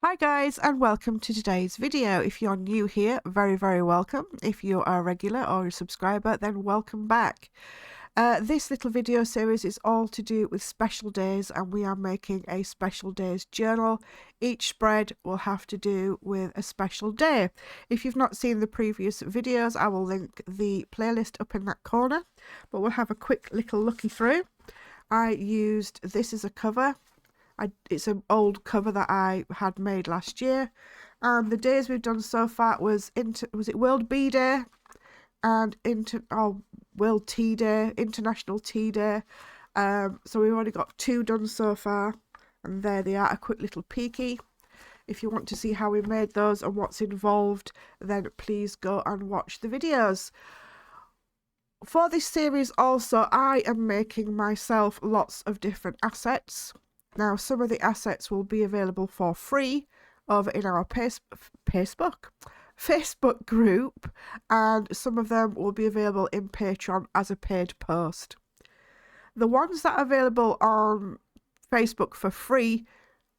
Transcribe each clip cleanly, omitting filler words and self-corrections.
Hi guys, and welcome to today's video. If you're new here, very welcome. If you are a regular or a subscriber, then welcome back. This little video series is all to do with special days, and we are making a special days journal. Each spread will have to do with a special day. If you've not seen the previous videos, I will link the playlist up in that corner, but we'll have a quick little looky through. I used this as a cover. It's an old cover that I had made last year, and the days we've done so far was it World Bee Day and World Tea Day, International Tea Day. So we've already got 2 done so far, and there they are, a quick little peeky. If you want to see how we made those and what's involved, then please go and watch the videos. For this series also, I am making myself lots of different assets. Now, some of the assets will be available for free over in our Facebook group, and some of them will be available in Patreon as a paid post. The ones that are available on Facebook for free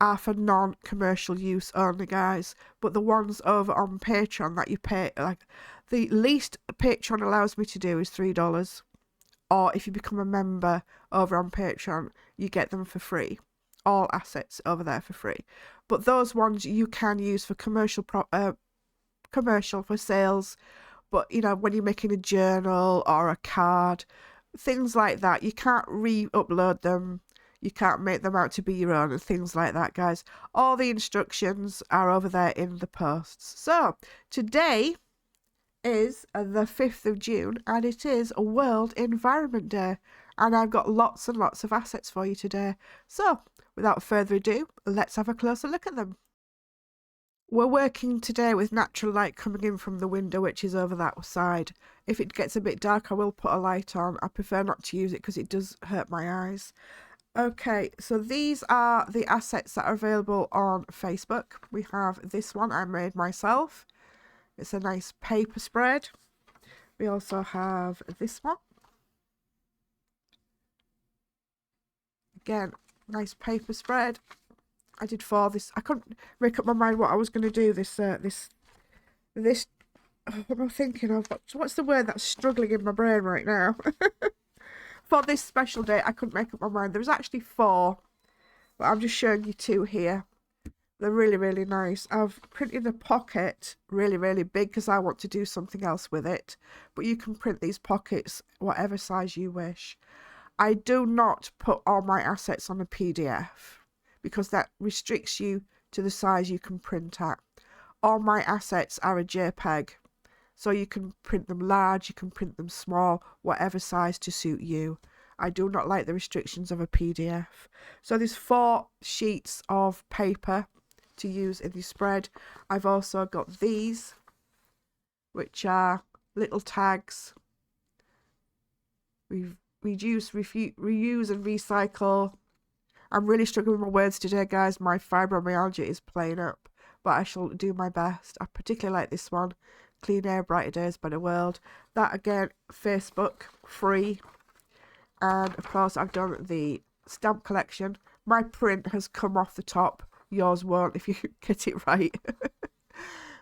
are for non-commercial use only, guys, but the ones over on Patreon that you pay, like the least Patreon allows me to do is $3, or if you become a member over on Patreon, you get them for free. All assets over there for free, but those ones you can use for commercial for sales. But you know, when you're making a journal or a card, things like that, you can't re-upload them, you can't make them out to be your own and things like that, guys. All the instructions are over there in the posts. So today is the 5th of June, and it is a World Environment Day, and I've got lots and lots of assets for you today. So without further ado, let's have a closer look at them. We're working today with natural light coming in from the window, which is over that side. If it gets a bit dark, I will put a light on. I prefer not to use it because it does hurt my eyes. Okay, so these are the assets that are available on Facebook. We have this one I made myself. It's a nice paper spread. We also have this one. Again, nice paper spread. I did 4 this. I couldn't make up my mind what I was going to do this. What am I thinking of? What's the word that's struggling in my brain right now? For this special day, I couldn't make up my mind. There was actually 4, but I'm just showing you 2 here. They're really nice. I've printed the pocket really big because I want to do something else with it. But you can print these pockets whatever size you wish. I do not put all my assets on a PDF because that restricts you to the size you can print at. All my assets are a JPEG, so you can print them large, you can print them small, whatever size to suit you. I do not like the restrictions of a PDF. So there's 4 sheets of paper to use in the spread. I've also got these, which are little tags. Reduce, reuse and recycle. I'm really struggling with my words today, guys. My fibromyalgia is playing up, but I shall do my best. I particularly like this one, Clean Air, Brighter Days, Better World. That again, Facebook, free. And of course, I've done the stamp collection. My print has come off the top. Yours won't if you get it right.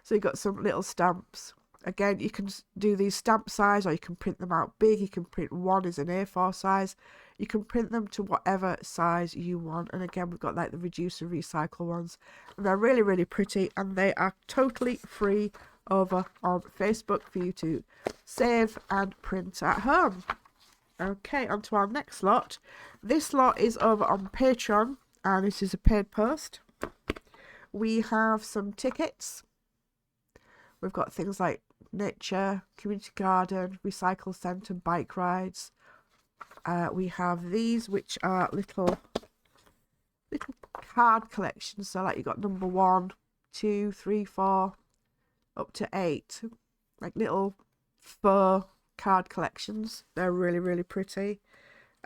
So you got some little stamps. Again, you can do these stamp size, or you can print them out big. You can print one as an A4 size. You can print them to whatever size you want. And again, we've got like the reduce and recycle ones. And they're really pretty, and they are totally free over on Facebook for you to save and print at home. Okay, on to our next lot. This lot is over on Patreon, and this is a paid post. We have some tickets. We've got things like nature, community garden, recycle centre, bike rides. We have these, which are little card collections. So like you got number 1, 2, 3, 4, up to 8. Like little fur card collections. They're really pretty.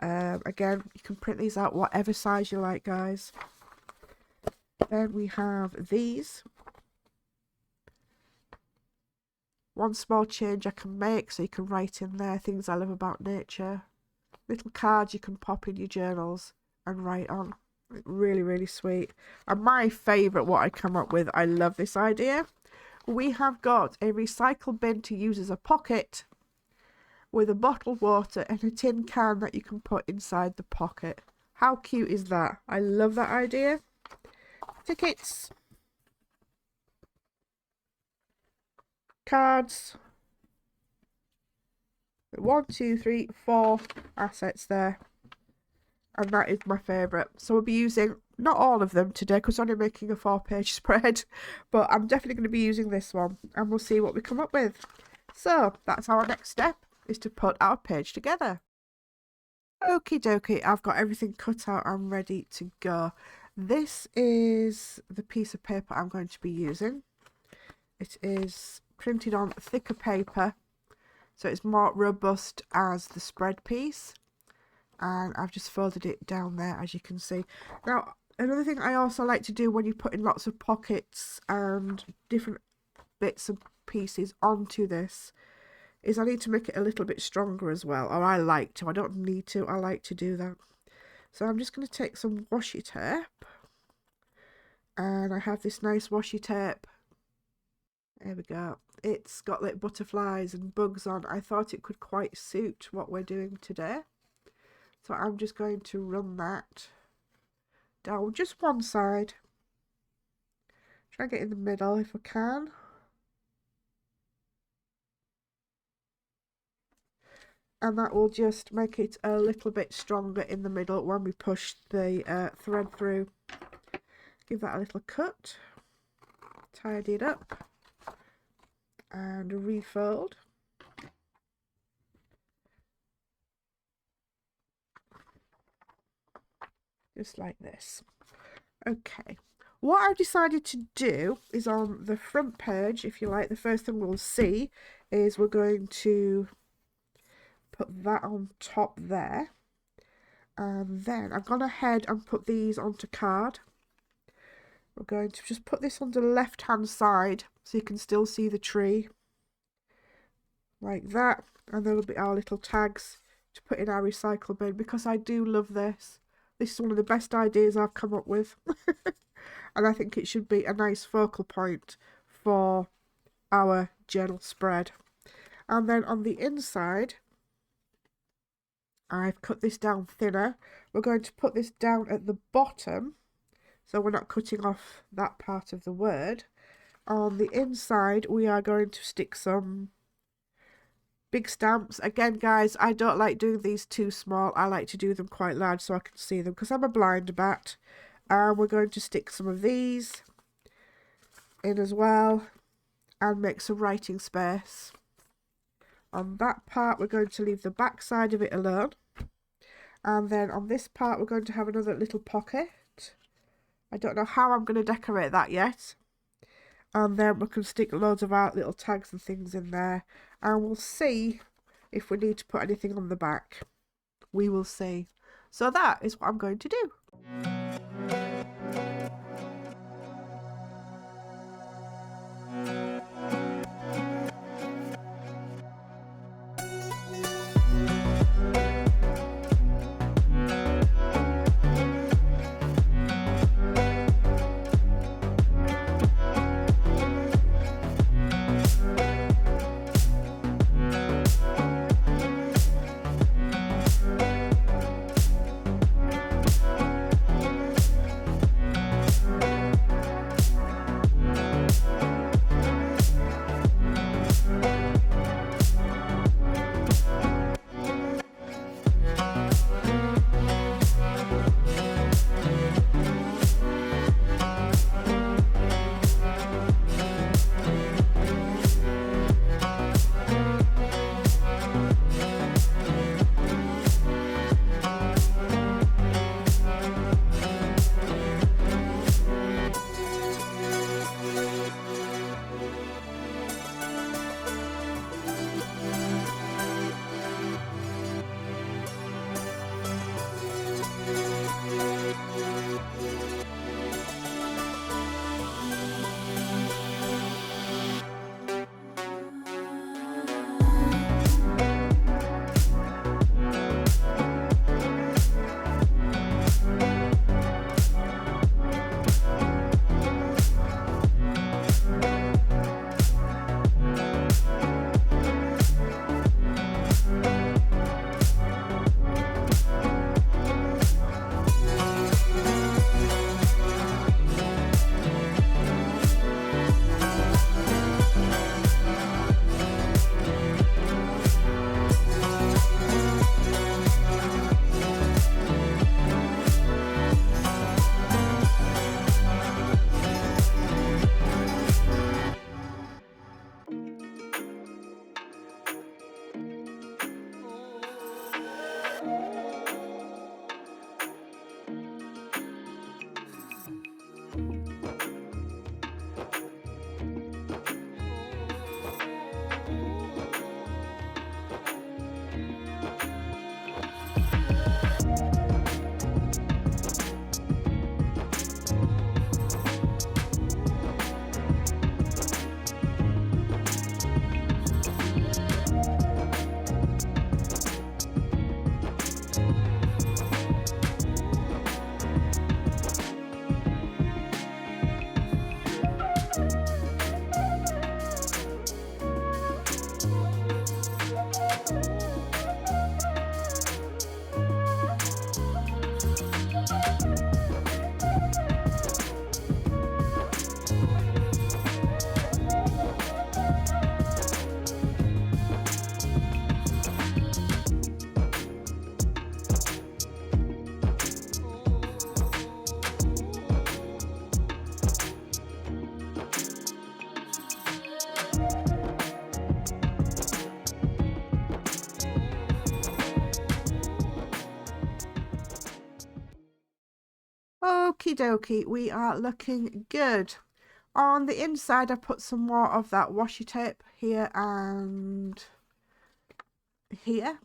Again, you can print these out whatever size you like, guys. Then we have these. One small change I can make, so you can write in there things I love about nature. Little cards you can pop in your journals and write on. Really, really sweet. And my favourite, what I come up with, I love this idea. We have got a recycle bin to use as a pocket with a bottled water and a tin can that you can put inside the pocket. How cute is that? I love that idea. Tickets. Cards. 1, 2, 3, 4 assets there. And that is my favourite. So we'll be using, not all of them today because I'm only making a 4-page spread. But I'm definitely going to be using this one. And we'll see what we come up with. So that's our next step, is to put our page together. Okie dokie, I've got everything cut out and ready to go. This is the piece of paper I'm going to be using. It is printed on thicker paper, so it's more robust as the spread piece. And I've just folded it down there, as you can see. Now, another thing I also like to do when you put in lots of pockets and different bits and pieces onto this is I need to make it a little bit stronger as well. Or I like to. I don't need to. I like to do that. So I'm just going to take some washi tape. And I have this nice washi tape. There we go. It's got like butterflies and bugs on. I thought it could quite suit what we're doing today. So I'm just going to run that down just one side. Try and get in the middle if I can. And that will just make it a little bit stronger in the middle when we push the thread through. Give that a little cut. Tidy it up. And refold. Just like this. Okay. What I've decided to do is on the front page, if you like, the first thing we'll see is we're going to put that on top there. And then I've gone ahead and put these onto card. We're going to just put this on the left hand side so you can still see the tree. Like that. And there will be our little tags to put in our recycle bin, because I do love this. This is one of the best ideas I've come up with. And I think it should be a nice focal point for our journal spread. And then on the inside, I've cut this down thinner. We're going to put this down at the bottom, so we're not cutting off that part of the word. On the inside, we are going to stick some big stamps. Again, guys, I don't like doing these too small. I like to do them quite large so I can see them, because I'm a blind bat. And we're going to stick some of these in as well and make some writing space. On that part, we're going to leave the back side of it alone. And then on this part, we're going to have another little pocket. I don't know how I'm going to decorate that yet. And then we can stick loads of our little tags and things in there. And we'll see if we need to put anything on the back. We will see. So that is what I'm going to do. Okie dokie, we are looking good. On the inside, I put some more of that washi tape here and here.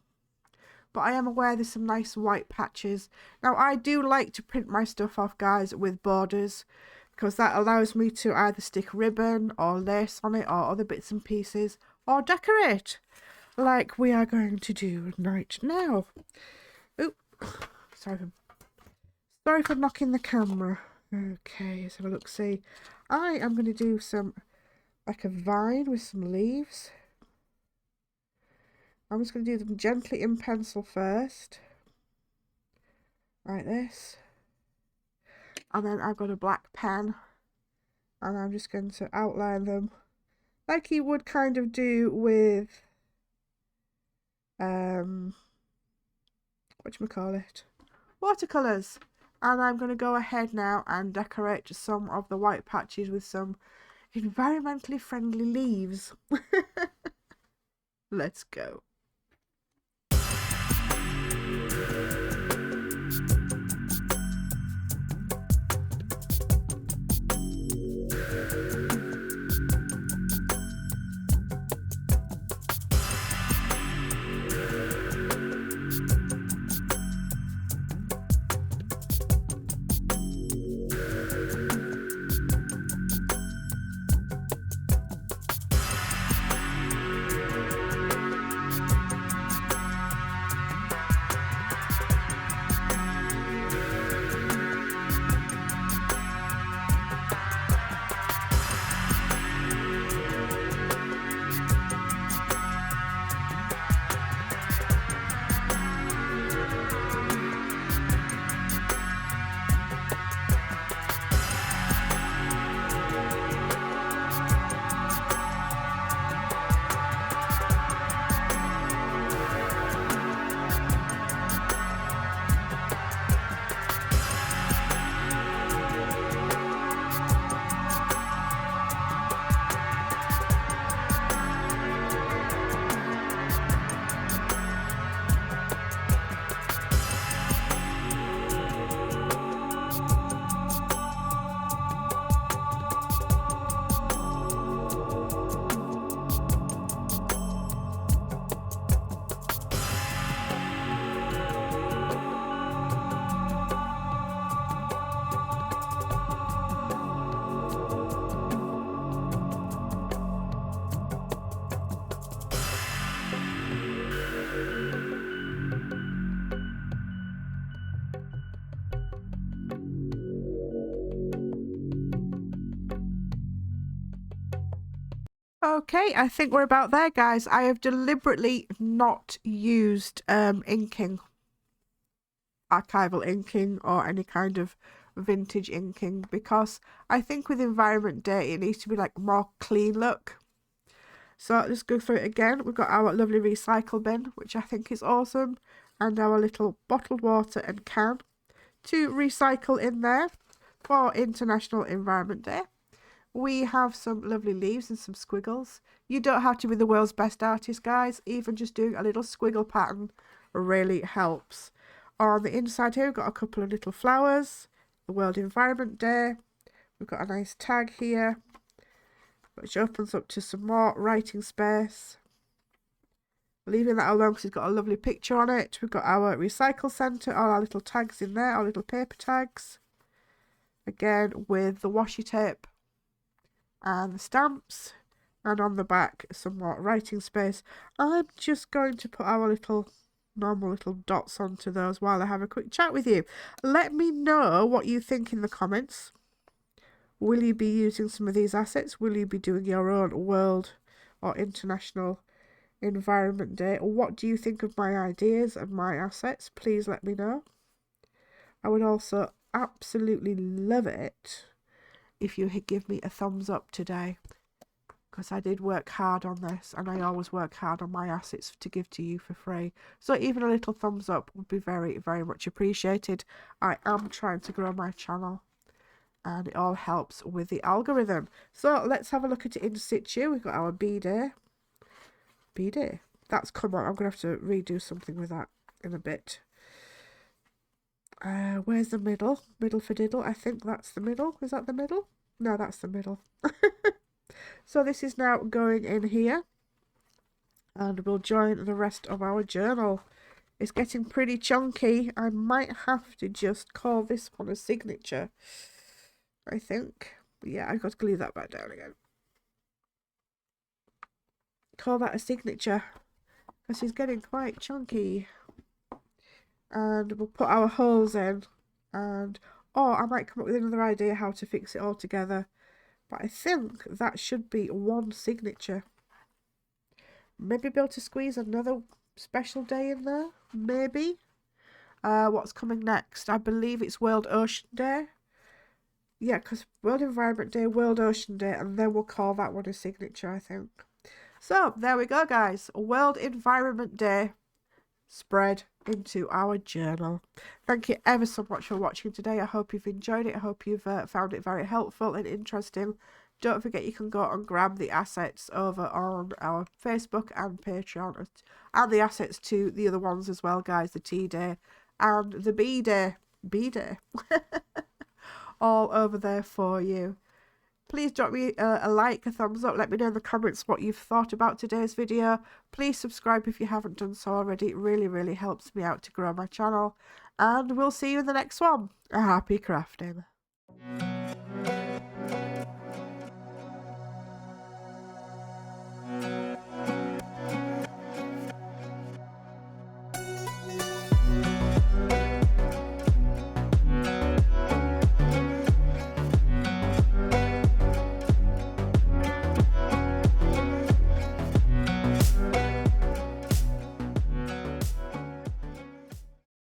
But I am aware there's some nice white patches. Now, I do like to print my stuff off, guys, with borders, because that allows me to either stick ribbon or lace on it or other bits and pieces, or decorate, like we are going to do right now. Oop, sorry for knocking the camera. Okay, let's have a look. See, I am going to do some, like a vine with some leaves. I'm just going to do them gently in pencil first, like this. And then I've got a black pen, and I'm just going to outline them like you would kind of do with whatchamacallit, watercolors. And I'm going to go ahead now and decorate some of the white patches with some environmentally friendly leaves. Let's go. Okay, I think we're about there, guys. I have deliberately not used inking, archival inking, or any kind of vintage inking, because I think with Environment Day it needs to be like more clean look. So let's go through it again. We've got our lovely recycle bin, which I think is awesome, and our little bottled water and can to recycle in there for International Environment Day. We have some lovely leaves and some squiggles. You don't have to be the world's best artist, guys. Even just doing a little squiggle pattern really helps. On the inside here, we've got a couple of little flowers. The World Environment Day. We've got a nice tag here, which opens up to some more writing space. Leaving that alone because it's got a lovely picture on it. We've got our recycle centre, all our little tags in there, our little paper tags. Again, with the washi tape and the stamps, and on the back some more writing space. I'm just going to put our little normal little dots onto those while I have a quick chat with you. Let me know what you think in the comments. Will you be using some of these assets? Will you be doing your own World or International Environment Day? What do you think of my ideas and my assets? Please let me know. I would also absolutely love it if you give me a thumbs up today, because I did work hard on this, and I always work hard on my assets to give to you for free. So even a little thumbs up would be very, very much appreciated. I am trying to grow my channel, and it all helps with the algorithm. So let's have a look at it in situ. We've got our B-Day. B-Day. That's come on. I'm going to have to redo something with that in a bit. Where's the middle? Middle for diddle. I think that's the middle. Is that the middle? No, that's the middle. So this is now going in here. And we'll join the rest of our journal. It's getting pretty chunky. I might have to just call this one a signature, I think. Yeah, I've got to glue that back down again. Call that a signature, because he's getting quite chunky. And we'll put our holes in. And, oh, I might come up with another idea how to fix it all together. But I think that should be one signature. Maybe be able to squeeze another special day in there. Maybe. What's coming next? I believe it's World Ocean Day. Yeah, because World Environment Day, World Ocean Day, and then we'll call that one a signature, I think. So, there we go, guys. World Environment Day spread into our journal. Thank you ever so much for watching today. I hope you've enjoyed it. I hope you've found it very helpful and interesting. Don't forget you can go and grab the assets over on our Facebook and Patreon, and the assets to the other ones as well, guys. The Tea Day and the B Day. B Day. All over there for you. Please drop me a like, a thumbs up. Let me know in the comments what you've thought about today's video. Please subscribe if you haven't done so already. It really, really helps me out to grow my channel. And we'll see you in the next one. Happy crafting.